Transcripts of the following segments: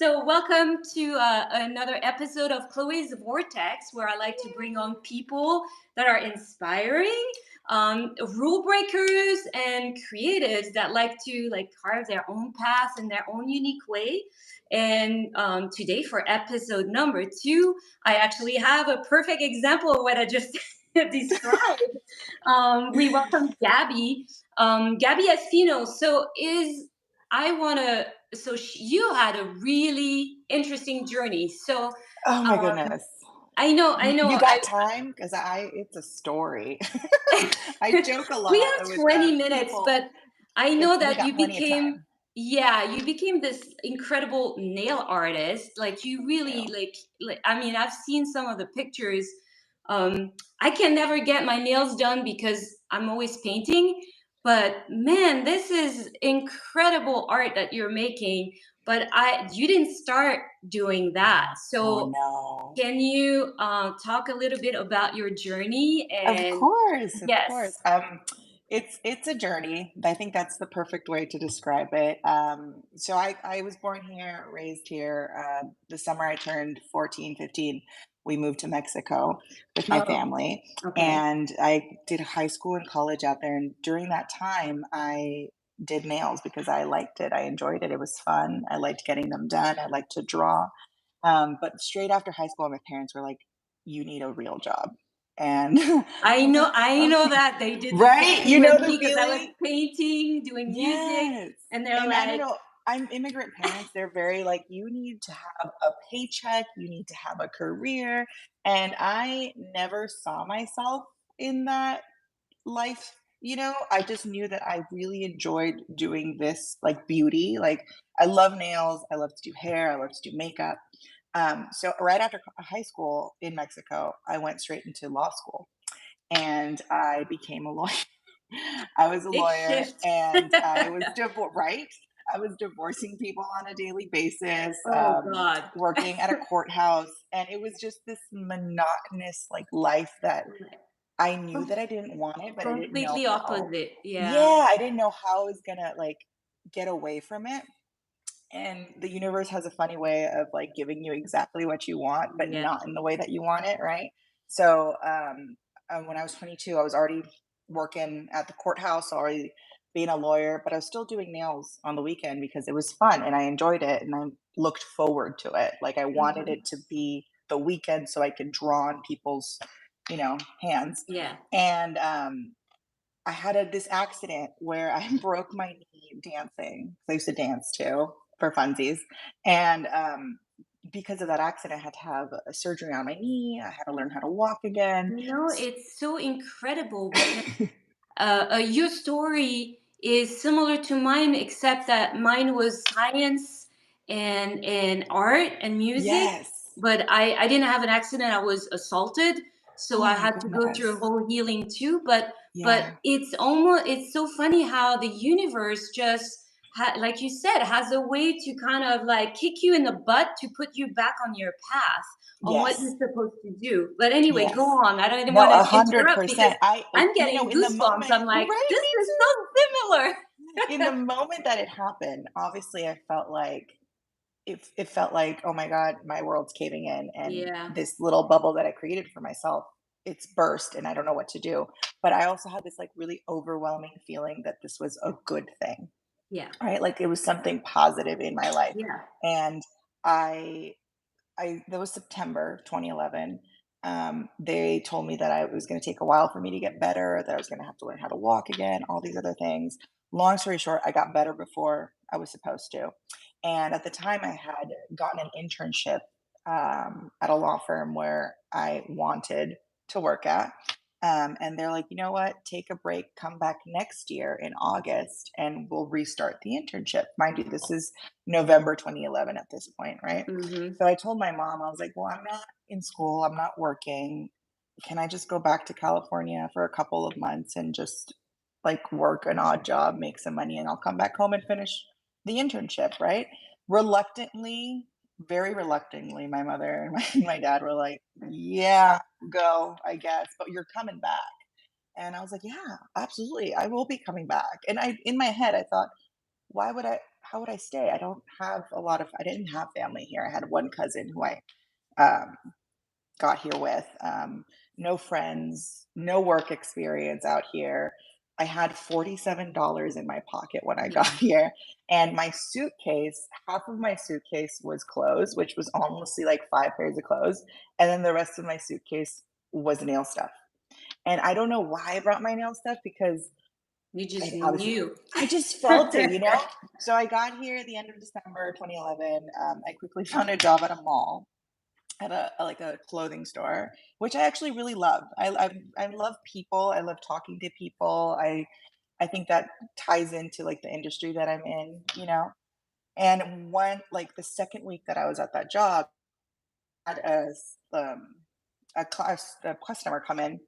So, welcome to another episode of Chloe's Vortex, where I like to bring on people that are inspiring, rule breakers, and creatives that like to carve their own path in their own unique way. And today, for episode number two, I actually have a perfect example of what I just described. We welcome Gabby, Gabby Espino. I want to you had a really interesting journey. Oh my Um, goodness. I know. You got time? Because it's a story. I joke a We lot have with 20 minutes, people. but I know We that got plenty of time. you became this incredible nail artist. Like you Thank really you. I mean, I've seen some of the pictures. I can never get my nails done because I'm always painting. But man, this is incredible art that you're making. But you didn't start doing that. Oh So no. can you talk a little bit about your journey Of and course, of course. yes. It's a journey. I think that's the perfect way to describe it. So I was born here, raised here. The summer I turned 14, 15, we moved to Mexico with my Oh, family, okay. and I did high school and college out there. And during that time, I did nails because I liked it. I enjoyed it. It was fun. I liked getting them done. I liked to draw. But straight after high school, my parents were like, "You need a real job." And I was like, I know "Okay." that they did the same Right? thing You with know the me because I was feeling? painting, doing music, Yes. and they're And I don't like, know, I'm immigrant parents, they're very like, "You need to have a paycheck, you need to have a career," and I never saw myself in that life, I just knew that I really enjoyed doing this, like, beauty, like, I love nails, I love to do hair, I love to do makeup. So right after high school in Mexico, I went straight into law school, and I became a lawyer. I was a big lawyer, shift. and I was right? I was divorcing people on a daily basis, Oh God. working at a courthouse, and it was just this monotonous, like, life that I knew that I didn't want it, but I didn't know Completely how. opposite. Yeah. Yeah, I didn't know how I was gonna, like, get away from it, and the universe has a funny way of, like, giving you exactly what you want, but Yeah. not in the way that you want it, right? So, when I was 22, I was already working at the courthouse, already being a lawyer, but I was still doing nails on the weekend because it was fun and I enjoyed it and I looked forward to it. Like, I wanted Mhm. it to be the weekend so I could draw on people's, hands. Yeah. And, I had this accident where I broke my knee dancing. I used to dance too for funsies, and because of that accident, I had to have a surgery on my knee. I had to learn how to walk again. It's so incredible because your story is similar to mine, except that mine was science and art and music. Yes. But I didn't have an accident. I was assaulted, so Oh I my had to go through a goodness. whole healing too. But Yeah. it's so funny how the universe just like you said, has a way to kind of like kick you in the butt to put you back on your path on what you're Yes. supposed to do. But anyway, go Yes. on. I don't even No, want a to hundred interrupt because percent. I, I'm you know, getting in the goosebumps. moment, I'm like, right? this Me is too. so In the similar. moment that it happened, obviously, I felt like it felt like, "Oh my god, my world's caving in, and Yeah, this little bubble that I created for myself, it's burst, and I don't know what to do." But I also had this, like, really overwhelming feeling that this was a good thing, yeah, right? Like, it was something positive in my life, yeah. and I that was September 2011. They told me that it was gonna take a while for me to get better, that I was gonna have to learn how to walk again, all these other things. Long story short, I got better before I was supposed to. And at the time, I had gotten an internship at a law firm where I wanted to work at. And they're like, you know what? Take a break, come back next year in August, and we'll restart the internship. Mind you, this is November 2011 at this point, right? Hmm. So I told my mom, I was like, well, I'm not in school, I'm not working. Can I just go back to California for a couple of months and just like work an odd job, make some money, and I'll come back home and finish the internship, right? Reluctantly, very reluctantly, my mother and my dad were like, yeah, go, I guess, but you're coming back. And I was like, yeah, absolutely. I will be coming back. And in my head, I thought, why would I? how would I stay? I don't have a lot of I didn't have family here. I had one cousin who I um, got here with. No friends, no work experience out here. I had $47 in my pocket when I got Yeah. here. And my suitcase, half of my suitcase was clothes, which was honestly like 5 pairs of clothes. And then the rest of my suitcase was nail stuff. And I don't know why I brought my nail stuff because You just I was knew. I just felt it, you know? So I got here at the end of December 2011. I quickly found a job at a mall at like a clothing store, which I actually really love. I love people. I love talking to people. I think that ties into like the industry that I'm in, you know. And one like the second week that I was at that job, I had a customer come in,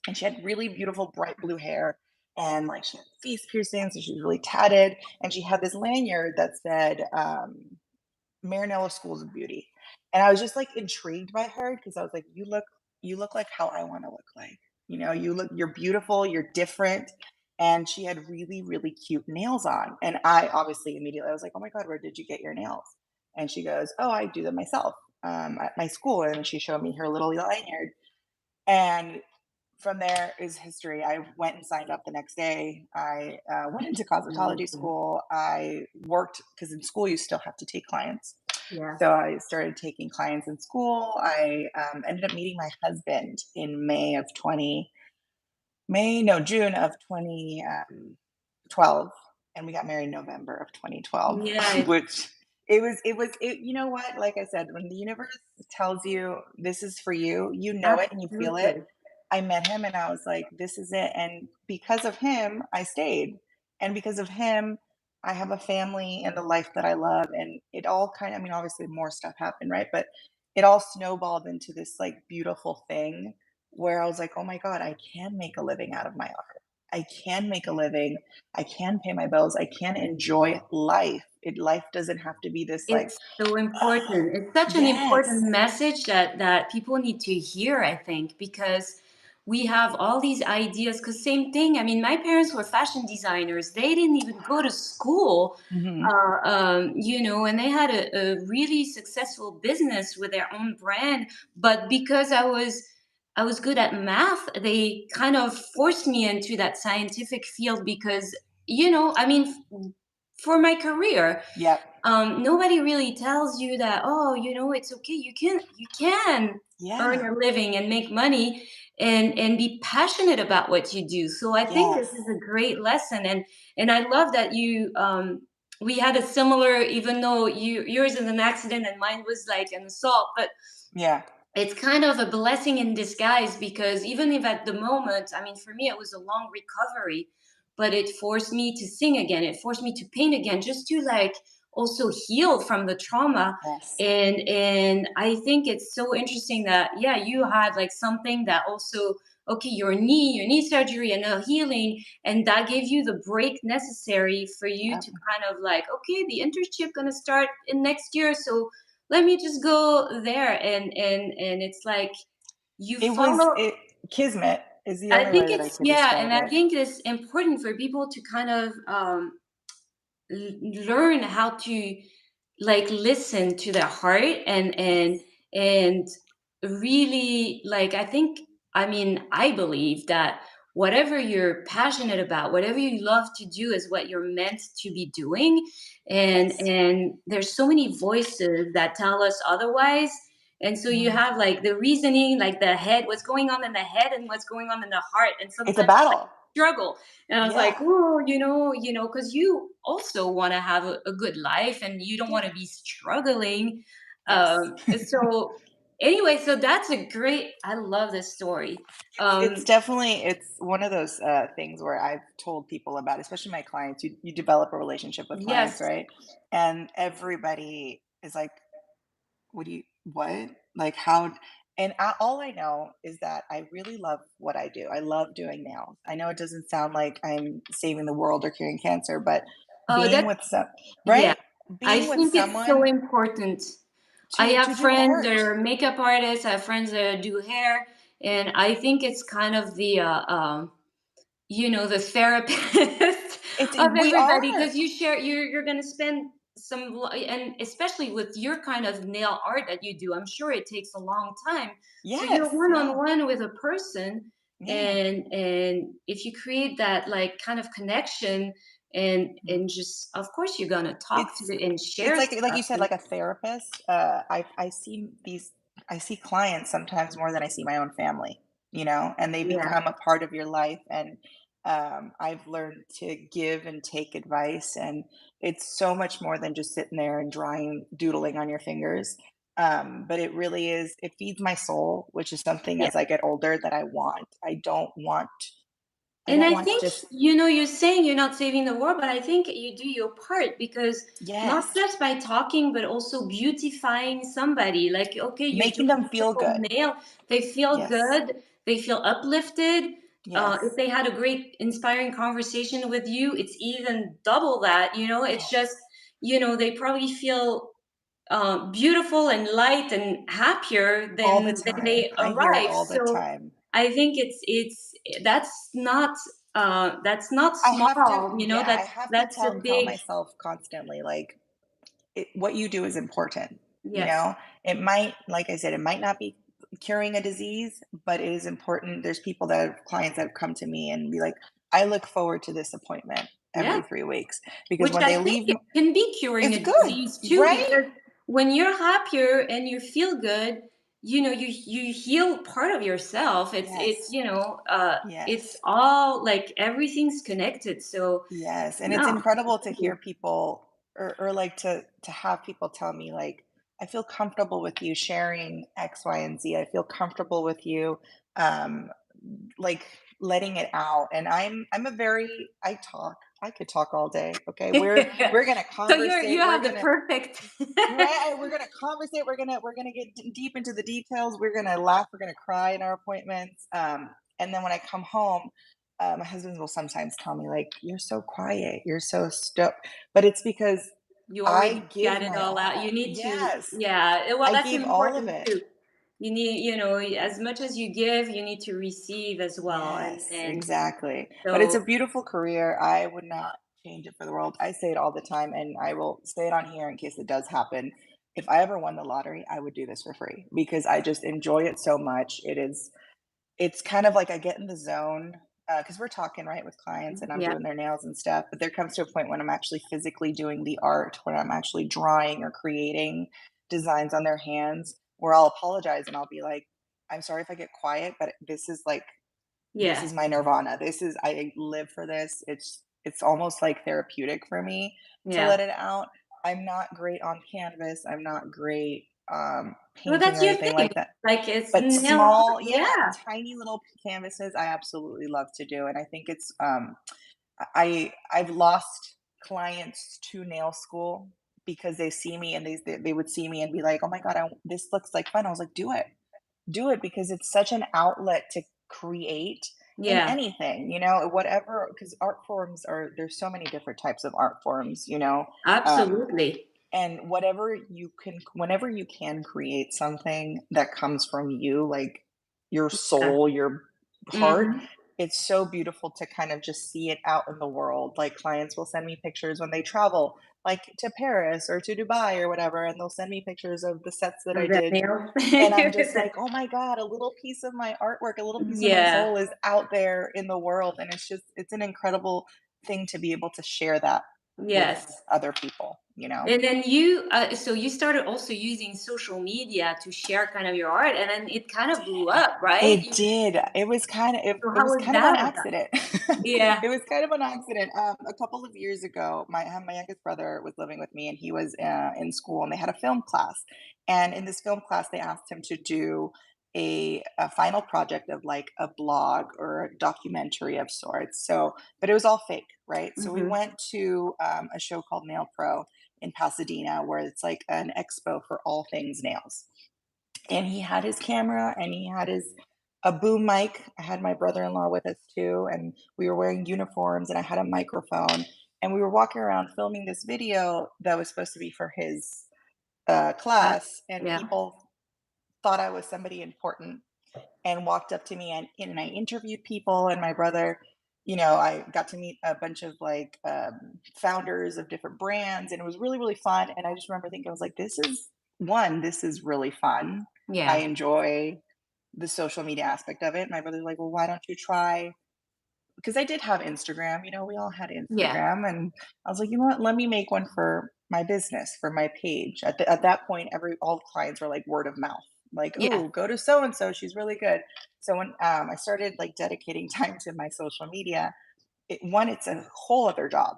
and she had really beautiful bright blue hair, and like she had face piercings, and she was really tatted, and she had this lanyard that said Marinello Schools of Beauty. And I was just like intrigued by her because I was like, you look like how I want to look like. You know, you're beautiful, you're different. And she had really, really cute nails on. And I obviously immediately I was like, oh my God, where did you get your nails? And she goes, oh, I do them myself at my school. And she showed me her little lanyard. And from there is history. I went and signed up the next day. I went into cosmetology Amazing. school. I worked because in school you still have to take clients. Yeah. So I started taking clients in school. I ended up meeting my husband in June of 2012, and we got married in November of 2012, Yeah, which you know what? Like I said, when the universe tells you this is for you, you know it and you feel it. absolutely. I met him and I was like, this is it. And because of him, I stayed. And because of him, I have a family and the life that I love. And it all kind of, I mean, obviously more stuff happened, right? But it all snowballed into this like beautiful thing where I was like, oh my God, I can make a living out of my art. I can make a living. I can pay my bills. I can enjoy life. Life doesn't have to be this like, It's so oh, important. It's such an yes. important message that people need to hear, I think, because we have all these ideas. Because same thing. I mean, my parents were fashion designers. They didn't even go to school, Hmm. and they had a really successful business with their own brand. But because I was good at math, they kind of forced me into that scientific field because, I mean, for my career, Yep. nobody really tells you that, oh, it's okay, you can earn Yeah. a living and make money and be passionate about what you do. So I think this Yes. is a great lesson, and I love that we had a similar, even though yours is an accident and mine was like an assault, but Yeah. it's kind of a blessing in disguise because even if at the moment, I mean, for me, it was a long recovery, but it forced me to sing again. It forced me to paint again, just to like also heal from the trauma. Yes. And I think it's so interesting that, yeah, you had like something that also, okay, your knee surgery and a healing, and that gave you the break necessary for you Yep. to kind of like, okay, the internship gonna start in next year, so let me just go there, and it's like you It was follow. it Kismet is the I only way think that I it's, could yeah, describe and I it. think it's important for people to kind of learn how to like listen to their heart and Yes. and really, like, I think, I mean, I believe that whatever you're passionate about, whatever you love to do is what you're meant to be doing, Yes. and there's so many voices that tell us otherwise. And so you Mhm. have like the reasoning, like the head, what's going on in the head and what's going on in the heart, and It's a sometimes it's like battle. struggle. And I was like, Yeah. oh, because you also want to have a good life and you don't Yeah. want to be struggling. Yes. So anyway, so that's a great, I love this story. It's Um, definitely it's one of those, things where I've told people about, especially my clients. You develop a relationship with clients, yes. right? And everybody is like, "What do you what? Like, how?" And all I know is that I really love what I do. I love doing nails. I know it doesn't sound like I'm saving the world or curing cancer, but being That with some Yeah, right? I Being with think it's so someone important. I have to do friends that art. are makeup artists. I have friends that do hair, and I think it's kind of the the therapist It's of we everybody are. because you're gonna spend and especially with your kind of nail art that you do, I'm sure it takes a long time. So you're Yes, one on yeah, one with a person, yeah. and if you create that like kind of connection and just of course you're gonna talk to It's it and it's share like stuff. you said, like a therapist. I see clients sometimes more than I see my own family, and they Yeah. become a part of your life. And I've learned to give and take advice, and it's so much more than just sitting there and drawing, doodling on your fingers. But it really is. It feeds my soul, which is something Yeah. as I get older that I want. I And don't I want to think, just. you're saying you're not saving the world, but I think you do your part because not Yes, just by talking, but also beautifying somebody. Like, okay, you're making doing them feel beautiful good. nail. They feel Yes, good. They feel uplifted. If yes. they had a great, inspiring conversation with you, it's even double that. It's Yes. just, they probably feel beautiful and light and happier All the than time. they I hear it arrive. all the So time. I think it's that's not I have to small. yeah, I That's have to that's a tell big. myself constantly, like, what you do is important, you Yes. know? It might like I said, it might not be curing a disease, but it is important. There's people that have clients that have come to me and be like, "I look forward to this appointment Yeah. every 3 weeks," because Which when I they think leave it can be curing it's a good, disease too, right? because when you're happier and you feel good, you heal part of yourself. It's Yes. it's Yes. all like everything's connected. So Yes, and it's no. incredible to hear people or like to have people tell me like, "I feel comfortable with you sharing X, Y, and Z. I feel comfortable with you, um, like letting it out." And I'm a very I talk. I could talk all day. Okay, we're gonna So you conversate. have the perfect. Right, we're gonna conversate. We're gonna get deep into the details. We're gonna laugh. We're gonna cry in our appointments. And then when I come home, my husband will sometimes tell me like, "You're so quiet. You're so stoked," but it's because You I already got give it my all out. You all. need to, Yes, yeah. Well, I that's give all of important it. too. You need, as much as you give, you need to receive as well. And Yes, and exactly. But it's a so beautiful career. I would not change it for the world. I say it all the time, and I will say it on here in case it does happen. If I ever won the lottery, I would do this for free because I just enjoy it so much. It's kind of like I get in the zone because we're talking right with clients and I'm yeah, doing their nails and stuff. But there comes to a point when I'm actually physically doing the art, when I'm actually drawing or creating designs on their hands, where I'll apologize and I'll be like, "I'm sorry if I get quiet, but this yeah, is my nirvana. This is I live for this. It's almost like therapeutic for me to yeah. let it out. I'm not great on canvas. I'm not great Well, painting that's or your anything thing. like that. Like it's But nail. small, yeah, Yeah, tiny little canvases I absolutely love to do. And I think it's I've lost clients to nail school because they see me and they would see me and be like, "Oh my god, this looks like fun." I was like, "Do it." Do it because it's such an outlet to create in yeah. anything, whatever, because art forms are there's so many different types of art forms, um, Absolutely. and whenever you can create something that comes from you, like your Yeah. soul, your heart, Hmm. it's so beautiful to kind of just see it out in the world. Like clients will send me pictures when they travel, like to Paris or to Dubai or whatever, and they'll send me pictures of the sets that I The did nail. and I'm just like, "Oh my god, a little piece of my artwork, a little piece of my Yeah. soul is out there in the world," and it's an incredible thing to be able to share that with Yes. other people. And then so you started also using social media to share kind of your art, and then it kind of blew up, right? It did. It was kind of So it how was was kind of on that about? accident. Yeah, It was kind of an accident. A couple of years ago, my youngest brother was living with me, and he was in school, and they had a film class. And in this film class, they asked him to do a final project of like a blog or a documentary of sorts. So, but it was all fake, right? So we hmm, went to a show called Nail Pro in Pasadena, where it's like an expo for all things nails, and he had his camera and he had his a boom mic. I had my brother-in-law with us too, and we were wearing uniforms and I had a microphone and we were walking around filming this video that was supposed to be for his yeah, class, and yeah. people thought I was somebody important and walked up to me and I interviewed people and my brother. I got to meet a bunch of like founders of different brands, and it was really, really fun. And I just remember thinking, I was like, this is really fun. I Yeah. enjoy the social media aspect of it. My brother's like, well, why don't you try? Because I did have Instagram, we all had Yeah. Instagram. And I was like, you know what? Let me make one for my business, for my page. At that point, all the clients were like word of mouth, like, Yeah. oh, go to so and so, she's really good. So when I started like dedicating time to my social media, it's a whole other job.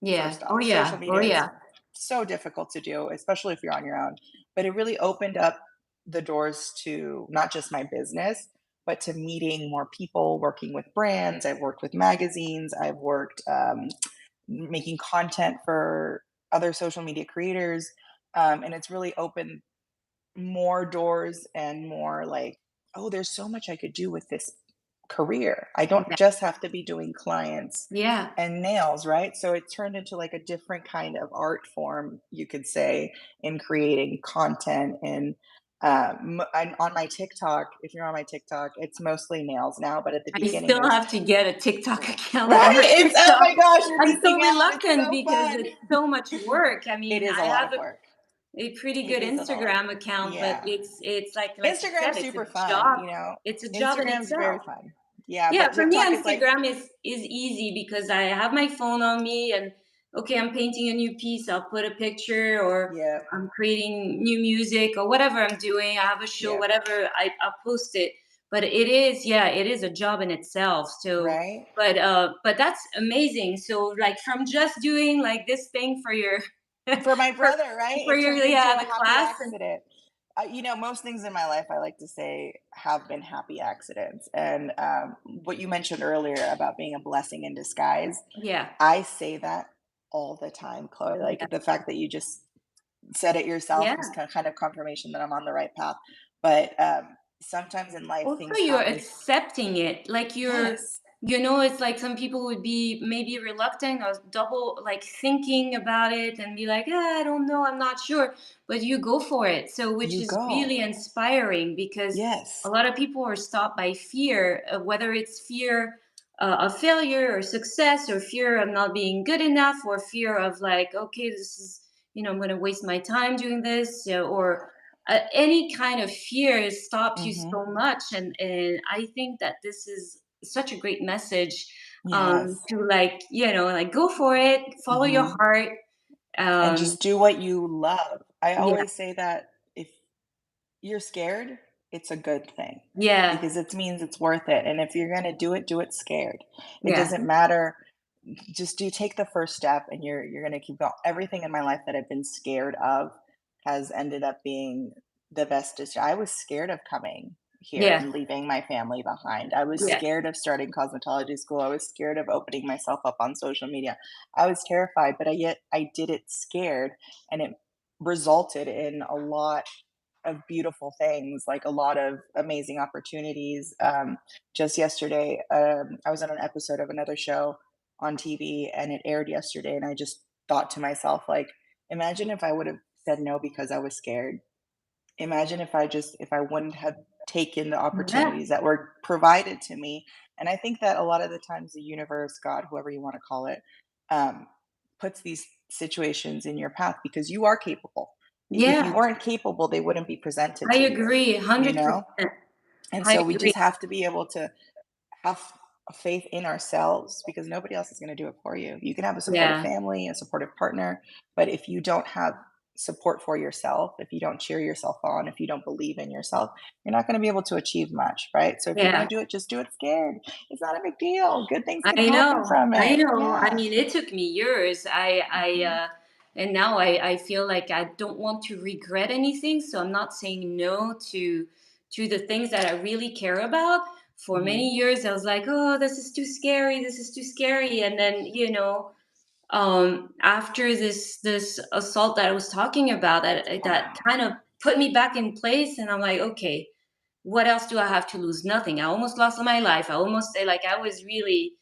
Yeah. First off, Oh social yeah. Oh media is yeah. so difficult to do, especially if you're on your own. But it really opened up the doors to not just my business, but to meeting more people, working with brands. I've worked with magazines. I've worked making content for other social media creators. And it's really opened more doors and more like, oh, there's so much I could do with this career. I don't Yeah. just have to be doing clients Yeah. and nails, right? So it turned into like a different kind of art form, you could say, in creating content. And on my TikTok, if you're on my TikTok, it's mostly nails now, but at the I beginning it still was have to get a TikTok account. I right. don't have It's oh TikTok. my gosh, you're I'm so missing out. It's reluctant so because fun. it's so much work. I It mean, is a I lot have of work. a pretty It good is a lot of Instagram work. account, but Yeah. it's like you said, Instagram's it's a super fun, job. It's a job in Instagram's very itself. fun. Yeah, Yeah, but for me, TikTok is like Instagram is easy because I have my phone on me and okay, I'm painting a new piece. I'll put a picture or yeah, I'm creating new music or whatever I'm doing. I have a show, yeah, whatever I'll post it. But it is, yeah, it is a job in itself. So, right? but that's amazing. So, like from just doing like this thing for your For my for, brother, right? for It your turned into a the happy class and accident. Most things in my life, I like to say, have been happy accidents. And what you mentioned earlier about being a blessing in disguise, yeah, I say that all the time, Chloe. yeah, Like the fact that you just said it yourself was yeah. kind of confirmation that I'm on the right path. But sometimes in life, Also, things you're happen. accepting it. Like Yes, it's like some people would be maybe reluctant or double like thinking about it and be like, I don't know, I'm not sure. But you go for it. So, which you is really go. inspiring because a Yes, lot of people are stopped by fear, whether it's fear of failure or success or fear of not being good enough or fear of like, okay, this is, I'm going to waste my time doing this or any kind of fear stops you hmm so much and I think that this is such a great message yes. to like like go for it, follow your hmm heart. And um just do what you love. I yeah, always say that if you're scared, it's a good thing yeah, because it means it's worth it. And if you're going to do it scared. It yeah, doesn't matter. Just do take the first step and you're going to keep going. Everything in my life that I've been scared of has ended up being the best decision. I was scared of coming here yeah, and leaving my family behind. I was yeah, scared of starting cosmetology school. I was scared of opening myself up on social media. I was terrified, but yet I did it scared, and it resulted in a lot of beautiful things, like a lot of amazing opportunities. Just yesterday, I was on an episode of another show on TV, and it aired yesterday, and I just thought to myself, like, imagine if I would have said no because I was scared. Imagine if I wouldn't have taken the yeah, opportunities that were provided to me. And I think that a lot of the times the universe, God, whoever you want to call it, um, puts these situations in your path because you are capable. If you yeah. weren't capable, they wouldn't be presented I to you, agree you know? 100%. And I so we agree. just have to be able to have faith in ourselves because nobody else is going to do it for you. You can have a supportive Yeah, family, a supportive partner, but if you don't have support for yourself, if you don't cheer yourself on, if you don't believe in yourself, you're not going to be able to achieve much, right? So if you're going yeah. to do it, just do it scared. It's not a big deal. Good things can I happen know. from I it. know. I Yeah. mean, it took me years. Mhm. And now I feel like I don't want to regret anything. So I'm not saying no to the things that I really care about. For Mhm. many years, I was like, oh, this is too scary. This is too scary. And then, after this assault that I was talking about, that Wow. kind of put me back in place. And I'm like, okay, what else do I have to lose? Nothing. I almost lost my life. I almost like I was really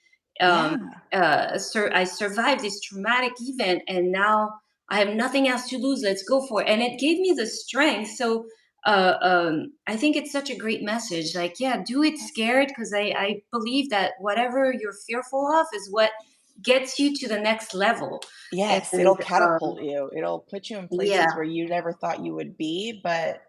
Yeah. I survived this traumatic event and now I have nothing else to lose. Let's go for it. And it gave me the strength. So I think it's such a great message. Like, yeah, do it Yes. scared, because I believe that whatever you're fearful of is what gets you to the next level. Yes, it'll And catapult you. It'll put you in places yeah, where you never thought you would be, but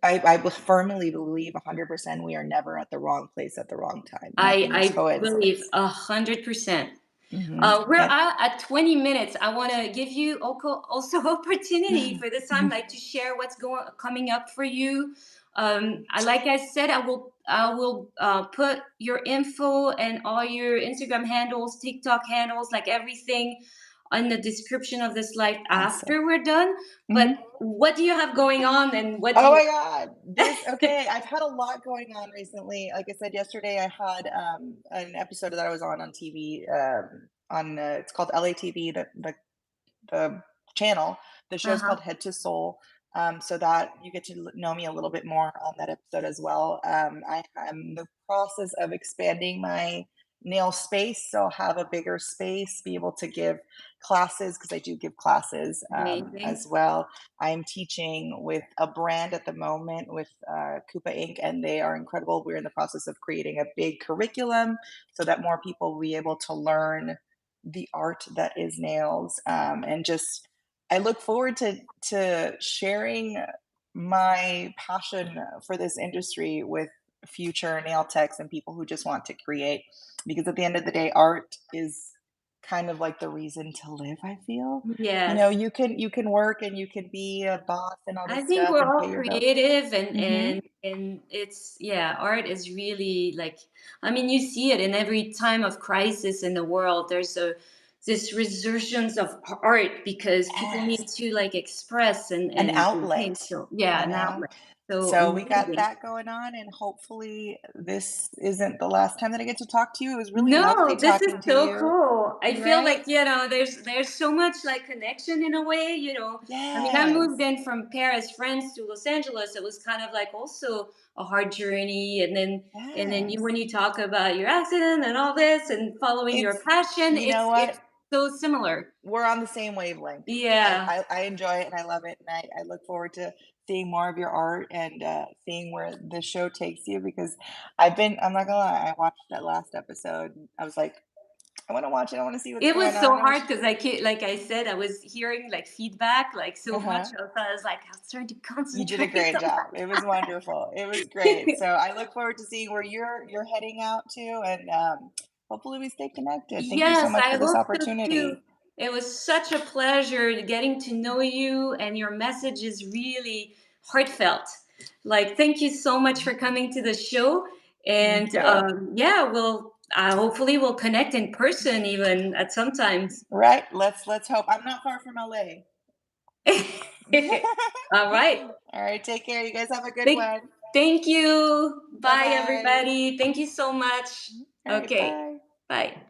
I firmly believe 100% we are never at the wrong place at the wrong time. Nothing is I believe coincidence. 100%. Mhm, We're and at 20 minutes. I want to give you also opportunity for this time, like to share what's going coming up for you. Like I said, I will put your info and all your Instagram handles, TikTok handles, like everything, in the description of this live awesome. after we're done. But Mhm. what do you have going on, and what do Oh you? my god. I've had a lot going on recently. Like I said yesterday, I had, an episode that I was on TV, it's called LATV, the channel. The Uh show's huh. called Head to Soul, so that you get to know me a little bit more on that episode as well. I am in the process of expanding my nail space, so I'll have a bigger space, be able to give classes because I do give classes as Amazing. well. I'm teaching with a brand at the moment with Coupa Inc., and they are incredible. We're in the process of creating a big curriculum so that more people will be able to learn the art that is nails, and just I look forward to sharing my passion for this industry with future nail techs and people who just want to create, because at the end of the day art is kind of like the reason to live, I feel. You know, Yes. you can work and you can be a boss and all I this think stuff we're and all pay your bills. creative, Mhm. and it's, yeah, art is really like, I mean, you see it in every time of crisis in the world. There's a this resurgence of art because people need Yes, to like express an and think. outlet, So yeah, you an know? outlet. So So we got amazing. that going on, and hopefully this isn't the last time that I get to talk to you. It was really lovely No, this is talking to so you, cool. I feel right? like, there's so much like connection in a way, you know. I mean, I moved Yes, in from Paris, France to Los Angeles. It was kind of like also a hard journey, and then you, when yes. you talk about your accident and all this and following your It's passion, you know it's what? so similar. We're on the same wavelength. I Yeah. I I enjoy it and I love it, and I look forward to seeing more of your art and, seeing where the show takes you because I'm not gonna lie, I watched that last episode, and I was like, "I wanna watch it, I wanna see what's It was going so on, I hard wish." because like I said, I was hearing like feedback like so much. Uh-huh. I was like, I was trying to You did a concentrate great on job. It was wonderful. It was great. So I look forward to seeing where you're heading out to, and hopefully we stay connected. Thank you so Yes, much I for this hope so too. opportunity. It was such a pleasure getting to know you, and your message is really heartfelt. Like, thank you so much for coming to the show. And Good. yeah, hopefully we'll connect in person even at some times. Right? Let's hope. I'm not far from LA. All right. All right, take care. You guys have a good Thank, one. thank you. Bye, Bye-bye. everybody. Thank you so much. All right, Okay. bye. Bye.